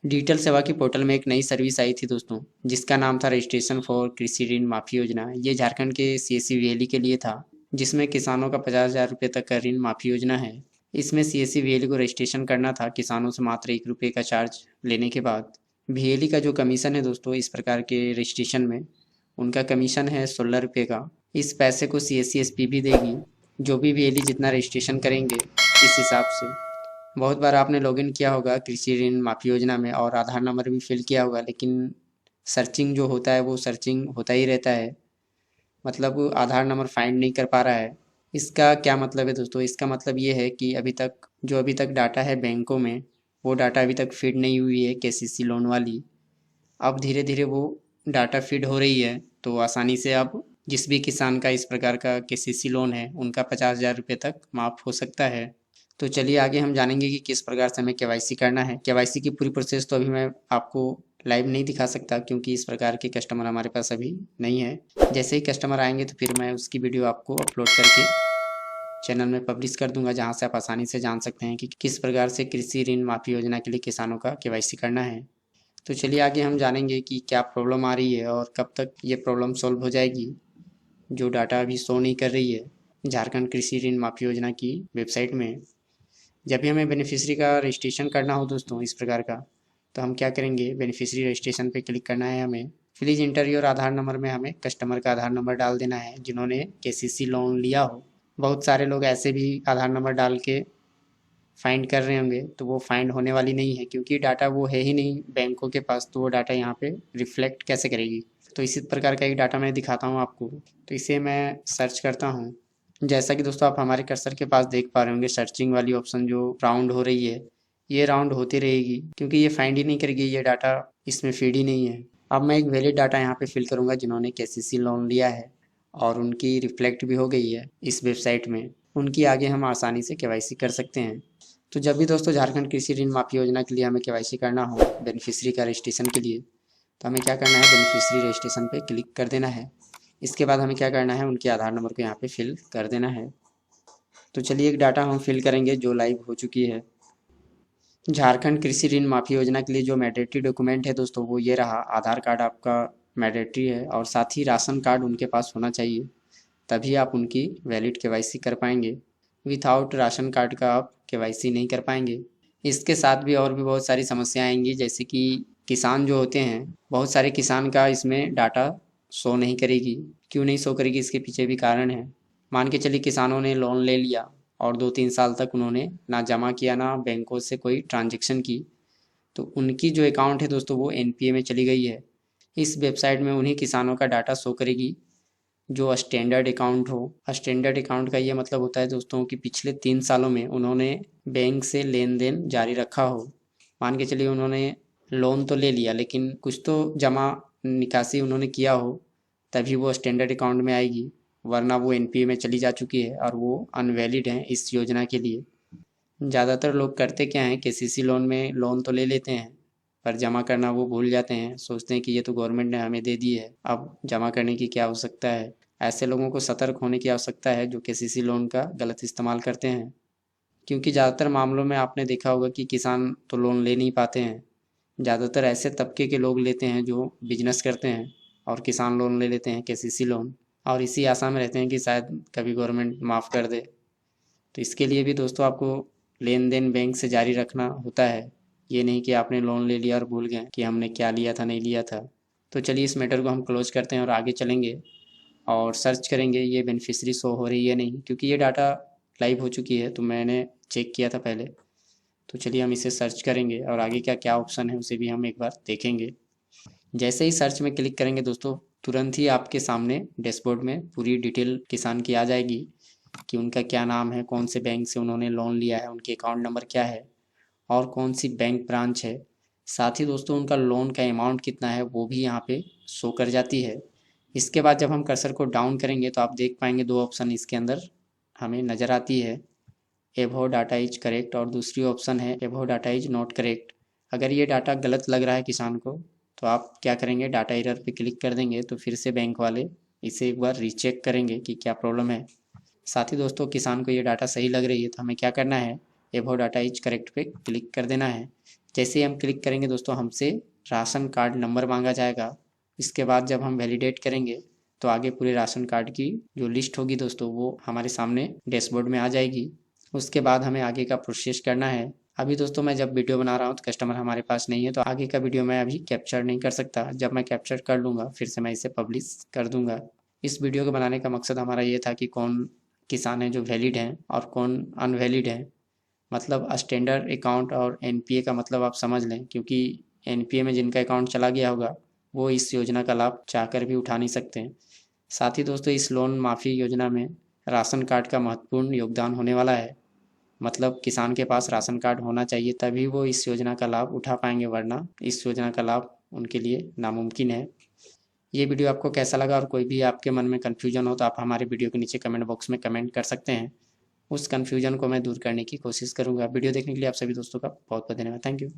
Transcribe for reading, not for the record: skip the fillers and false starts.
Digital सेवा की portal में एक नई सर्विस आई थी दोस्तों, जिसका नाम था रजिस्ट्रेशन फॉर कृषि ऋण माफी योजना। ये झारखंड के सीएससी वैली के लिए था, जिसमें किसानों का 50,000 रुपये तक का ऋण माफी योजना है। इसमें सीएससी वैली को रजिस्ट्रेशन करना था किसानों से मात्र 1 रुपये का चार्ज लेने के बाद। वीएली का जो कमीशन है दोस्तों इस प्रकार के रजिस्ट्रेशन में, उनका कमीशन है 16 रुपये का। इस पैसे को सीएससी एसपी भी देगी, जो भी वीएली जितना रजिस्ट्रेशन करेंगे इस हिसाब से। बहुत बार आपने लॉगिन किया होगा कृषि ऋण माफी योजना में और आधार नंबर भी फिल किया होगा, लेकिन सर्चिंग जो होता है वो सर्चिंग होता ही रहता है, मतलब आधार नंबर फाइंड नहीं कर पा रहा है। इसका क्या मतलब है दोस्तों? इसका मतलब ये है कि अभी तक डाटा है बैंकों में, वो डाटा अभी तक फीड नहीं हुई है केसीसी लोन वाली। अब धीरे धीरे वो डाटा फीड हो रही है, तो आसानी से अब जिस भी किसान का इस प्रकार का केसीसी लोन है उनका 50,000 रुपये तक माफ़ हो सकता है। तो चलिए आगे हम जानेंगे कि किस प्रकार से हमें केवाईसी करना है। केवाईसी की पूरी प्रोसेस तो अभी मैं आपको लाइव नहीं दिखा सकता, क्योंकि इस प्रकार के कस्टमर हमारे पास अभी नहीं है। जैसे ही कस्टमर आएंगे तो फिर मैं उसकी वीडियो आपको अपलोड करके चैनल में पब्लिश कर दूंगा, जहां से आप आसानी से जान सकते हैं कि किस प्रकार से कृषि ऋण माफी योजना के लिए किसानों का केवाईसी करना है। तो चलिए आगे हम जानेंगे कि क्या प्रॉब्लम आ रही है और कब तक ये प्रॉब्लम सॉल्व हो जाएगी, जो डाटा अभी शो नहीं कर रही है झारखंड कृषि ऋण माफी योजना की वेबसाइट में। जब भी हमें बेनिफिशियरी का रजिस्ट्रेशन करना हो दोस्तों इस प्रकार का, तो हम क्या करेंगे, बेनिफिशियरी रजिस्ट्रेशन पे क्लिक करना है हमें। Please inter your Aadhaar number में हमें कस्टमर का आधार नंबर डाल देना है जिन्होंने केसीसी लोन लिया हो। बहुत सारे लोग ऐसे भी आधार नंबर डाल के फाइंड कर रहे होंगे, तो वो फाइंड होने वाली नहीं है, क्योंकि डाटा वो है ही नहीं बैंकों के पास, तो वो डाटा यहाँ पे रिफ्लेक्ट कैसे करेगी। तो इसी प्रकार का एक डाटा मैं दिखाता हूँ आपको। तो इसे मैं सर्च करता हूँ। जैसा कि दोस्तों आप हमारे कर्सर के पास देख पा रहे होंगे, सर्चिंग वाली ऑप्शन जो राउंड हो रही है, ये राउंड होती रहेगी, क्योंकि ये फाइंड ही नहीं करेगी, ये डाटा इसमें फीड ही नहीं है। अब मैं एक वैलिड डाटा यहाँ पे फिल करूँगा जिन्होंने केसीसी लोन लिया है और उनकी रिफ्लेक्ट भी हो गई है इस वेबसाइट में, उनकी आगे हम आसानी से केवाईसी कर सकते हैं। तो जब भी दोस्तों झारखंड कृषि ऋण माफी योजना के लिए हमें केवाईसी करना हो बेनिफिशियरी का रजिस्ट्रेशन के लिए, तो हमें क्या करना है, बेनिफिशियरी रजिस्ट्रेशन पे क्लिक कर देना है। इसके बाद हमें क्या करना है, उनके आधार नंबर को यहाँ पे फिल कर देना है। तो चलिए एक डाटा हम फिल करेंगे जो लाइव हो चुकी है। झारखंड कृषि ऋण माफी योजना के लिए जो मैंडेटरी डॉक्यूमेंट है दोस्तों वो ये रहा। आधार कार्ड आपका मैंडेटरी है और साथ ही राशन कार्ड उनके पास होना चाहिए, तभी आप उनकी वैलिड केवाईसी कर पाएंगे। विथआउट राशन कार्ड का आप केवाईसी नहीं कर पाएंगे। इसके साथ भी और भी बहुत सारी समस्याएं आएंगी, जैसे कि किसान जो होते हैं, बहुत सारे किसान का इसमें डाटा शो नहीं करेगी। क्यों नहीं शो करेगी, इसके पीछे भी कारण है। मान के चलिए किसानों ने लोन ले लिया और 2-3 साल तक उन्होंने ना जमा किया ना बैंकों से कोई ट्रांजेक्शन की, तो उनकी जो अकाउंट है दोस्तों वो एनपीए में चली गई है। इस वेबसाइट में उन्हीं किसानों का डाटा शो करेगी जो स्टैंडर्ड अकाउंट हो। स्टैंडर्ड अकाउंट का ये मतलब होता है दोस्तों कि पिछले 3 सालों में उन्होंने बैंक से लेन देन जारी रखा हो। मान के चलिए उन्होंने लोन तो ले लिया, लेकिन कुछ तो जमा निकासी उन्होंने किया हो, तभी वो स्टैंडर्ड अकाउंट में आएगी, वरना वो एनपीए में चली जा चुकी है और वो अनवैलिड है इस योजना के लिए। ज़्यादातर लोग करते क्या हैं, केसीसी लोन में लोन तो ले लेते हैं पर जमा करना वो भूल जाते हैं, सोचते हैं कि ये तो गवर्नमेंट ने हमें दे दी है, अब जमा करने की क्या आवश्यकता है। ऐसे लोगों को सतर्क होने की आवश्यकता है जो केसीसी लोन का गलत इस्तेमाल करते हैं, क्योंकि ज़्यादातर मामलों में आपने देखा होगा कि किसान तो लोन ले नहीं पाते हैं। ज़्यादातर ऐसे तबके के लोग लेते हैं जो बिजनेस करते हैं, और किसान लोन ले लेते हैं केसीसी लोन, और इसी आशा में रहते हैं कि शायद कभी गवर्नमेंट माफ़ कर दे। तो इसके लिए भी दोस्तों आपको लेन देन बैंक से जारी रखना होता है, ये नहीं कि आपने लोन ले लिया और भूल गए कि हमने क्या लिया था नहीं लिया था। तो चलिए इस मैटर को हम क्लोज करते हैं और आगे चलेंगे और सर्च करेंगे ये बेनिफिशियरी शो हो रही है नहीं, क्योंकि ये डाटा लाइव हो चुकी है तो मैंने चेक किया था पहले। तो चलिए हम इसे सर्च करेंगे और आगे क्या क्या ऑप्शन है उसे भी हम एक बार देखेंगे। जैसे ही सर्च में क्लिक करेंगे दोस्तों, तुरंत ही आपके सामने डैशबोर्ड में पूरी डिटेल किसान की आ जाएगी कि उनका क्या नाम है, कौन से बैंक से उन्होंने लोन लिया है, उनके अकाउंट नंबर क्या है और कौन सी बैंक ब्रांच है। साथ ही दोस्तों उनका लोन का अमाउंट कितना है वो भी यहाँ पे शो कर जाती है। इसके बाद जब हम कर्सर को डाउन करेंगे तो आप देख पाएंगे दो ऑप्शन इसके अंदर हमें नज़र आती है, एबव डाटा इज करेक्ट और दूसरी ऑप्शन है above data is not correct. अगर ये डाटा गलत लग रहा है किसान को, तो आप क्या करेंगे, डाटा एरर पे क्लिक कर देंगे, तो फिर से बैंक वाले इसे एक बार रीचेक करेंगे कि क्या प्रॉब्लम है। साथ ही दोस्तों किसान को ये डाटा सही लग रही है तो हमें क्या करना है, एबव डाटा इज करेक्ट पे क्लिक कर देना है। जैसे ही हम क्लिक करेंगे दोस्तों, हमसे राशन कार्ड नंबर मांगा जाएगा। इसके बाद जब हम वैलिडेट करेंगे तो आगे पूरे राशन कार्ड की जो लिस्ट होगी दोस्तों, वो हमारे सामने डैशबोर्ड में आ जाएगी। उसके बाद हमें आगे का प्रोसेस करना है। अभी दोस्तों मैं जब वीडियो बना रहा हूँ तो कस्टमर हमारे पास नहीं है, तो आगे का वीडियो मैं अभी कैप्चर नहीं कर सकता। जब मैं कैप्चर कर लूँगा फिर से मैं इसे पब्लिश कर दूँगा। इस वीडियो को बनाने का मकसद हमारा ये था कि कौन किसान हैं जो वैलिड हैं और कौन अनवैलिड हैं। मतलब स्टैंडर्ड अकाउंट और एनपीए का मतलब आप समझ लें, क्योंकि एनपीए में जिनका अकाउंट चला गया होगा वो इस योजना का लाभ चाहकर भी उठा नहीं सकते हैं। साथ ही दोस्तों इस लोन माफ़ी योजना में राशन कार्ड का महत्वपूर्ण योगदान होने वाला है। मतलब किसान के पास राशन कार्ड होना चाहिए, तभी वो इस योजना का लाभ उठा पाएंगे, वरना इस योजना का लाभ उनके लिए नामुमकिन है। ये वीडियो आपको कैसा लगा और कोई भी आपके मन में कन्फ्यूजन हो तो आप हमारे वीडियो के नीचे कमेंट बॉक्स में कमेंट कर सकते हैं। उस कन्फ्यूजन को मैं दूर करने की कोशिश करूँगा। वीडियो देखने के लिए आप सभी दोस्तों का बहुत बहुत धन्यवाद। Thank you.